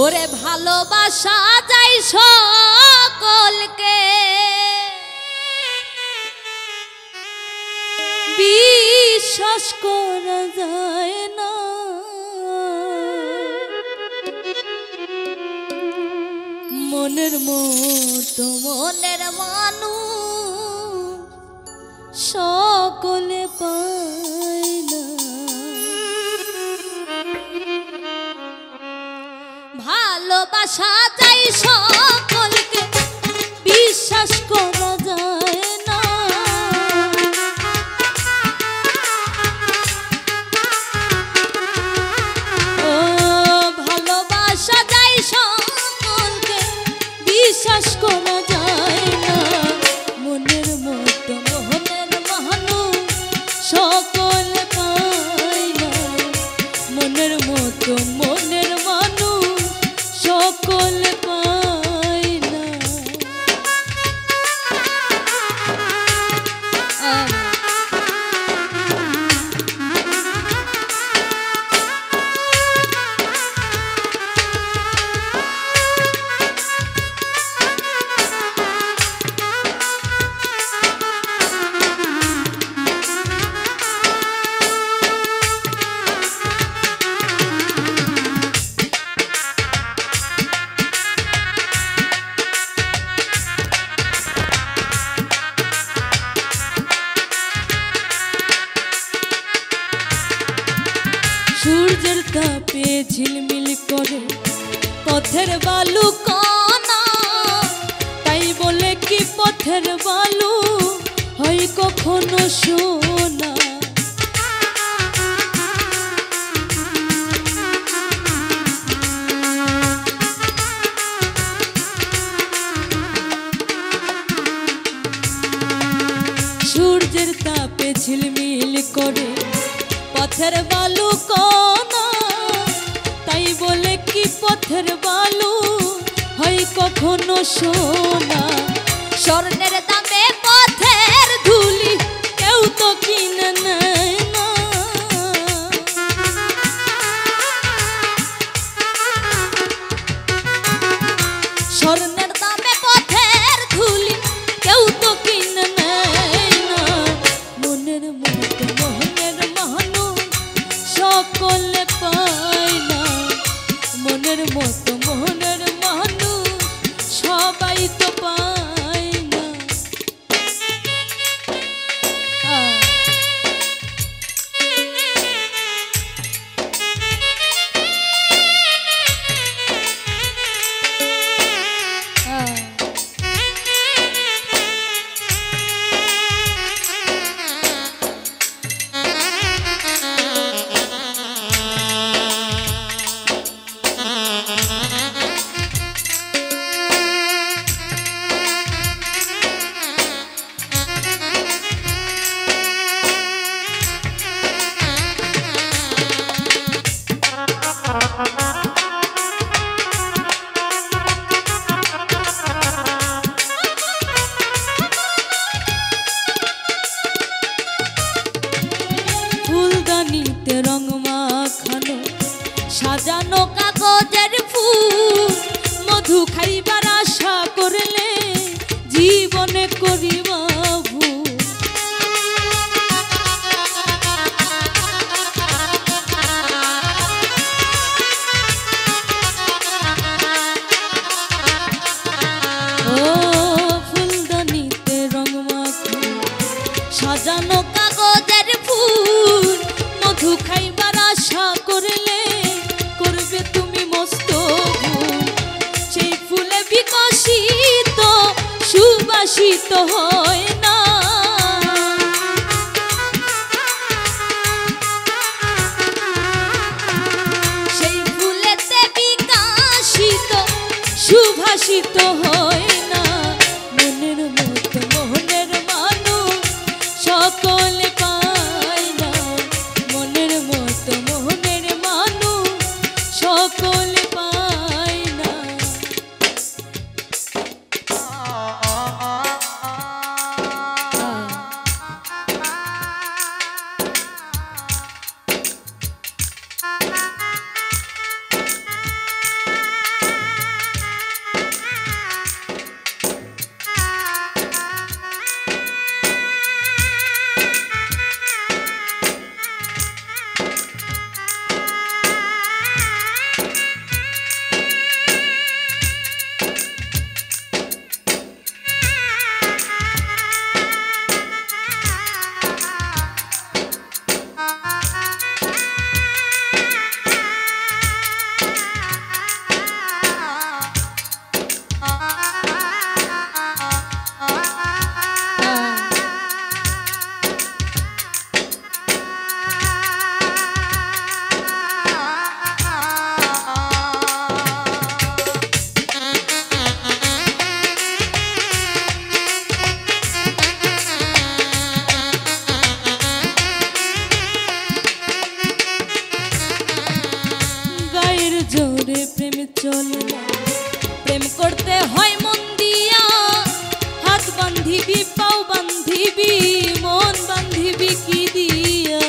ওরে ভালোবাসা যায় সকলকে, বিশ্বাস করা যায় না। মনের মতো মনের মানুষ সকলে পায় না। ভালোবাসা যায় সকলকে, বিশ্বাস করা যায় না। ও ভালোবাসা যায় সকলকে, বিশ্বাস করা যায় না। মনের মতো মনের মানুষ সকলে পায় না। মনের মতো মনের মানুষ সকলে পায় না। সূর্যের তাপে ঝিলমিল করে পথের বালু কণা, তাই বলে কি পথের বালু হয় কখনো সোনা। সূর্যের তাপে ঝিলমিল করে পথের বালু কণা, তাই বলে কি পথের বালু হয় কখনো সোনা। স্বর্ণের দামে পথের ধুলি কেউ তো কিনে নেয় না। স্বর্ণের দামে পথের ধুলি কেউ তো কিনে নেয় না। মনের মতো মনের মানুষ সকলে পায় না। মনের মতো মনের মানুষ সবাই তো পায় না। ফুলদানিতে রং মাখানো সাজানো কাগজের ফুল, মধু খাইবার আশা করলে জীবনে করিবা ভুল। ও ফুলদানিতে রং মাখানো সাজানো কাগজের ফুল, মধু খাইবার আশা করলে করবে তুমি মস্ত ভুল। সেই ফুলে বিকশিত সুবাসিত হয় না। সেই ফুলেতে বিকশিত সুভাষিত হয় না। মনের মতো মনের মানুষ সকলে পায় না। মনের মতো মনের মানুষ সকলে পায় না। চলে না প্রেম করতে হয় মন দিয়া হাত বান্ধিবি পাও বান্ধিবি মন বান্ধিবি কি দিয়া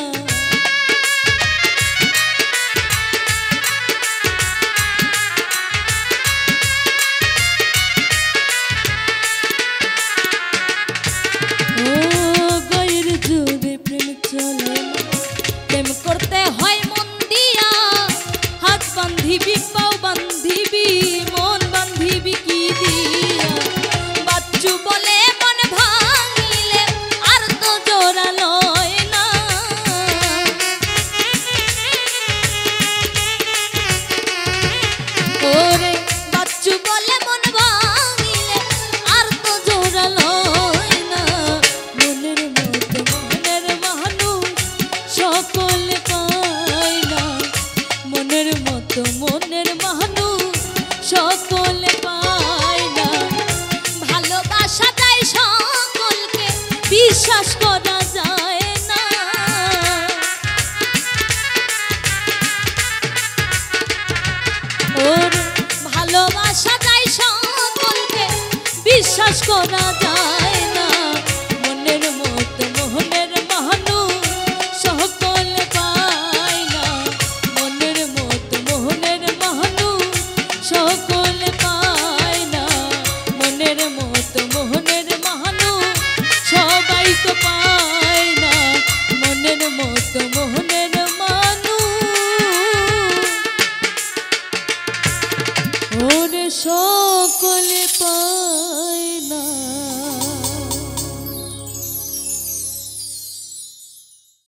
বান্ধিবি পাও বান্ধিবি মন বান্ধিবি কি দিয়া বাচ্চু বলে মন ভাঙিলে আর তো জোড়া লয় না ওরে বাচ্চু বলে মন ভাঙিলে আর তো জোড়া লয় না মনের মতো মনের মানুষ সকল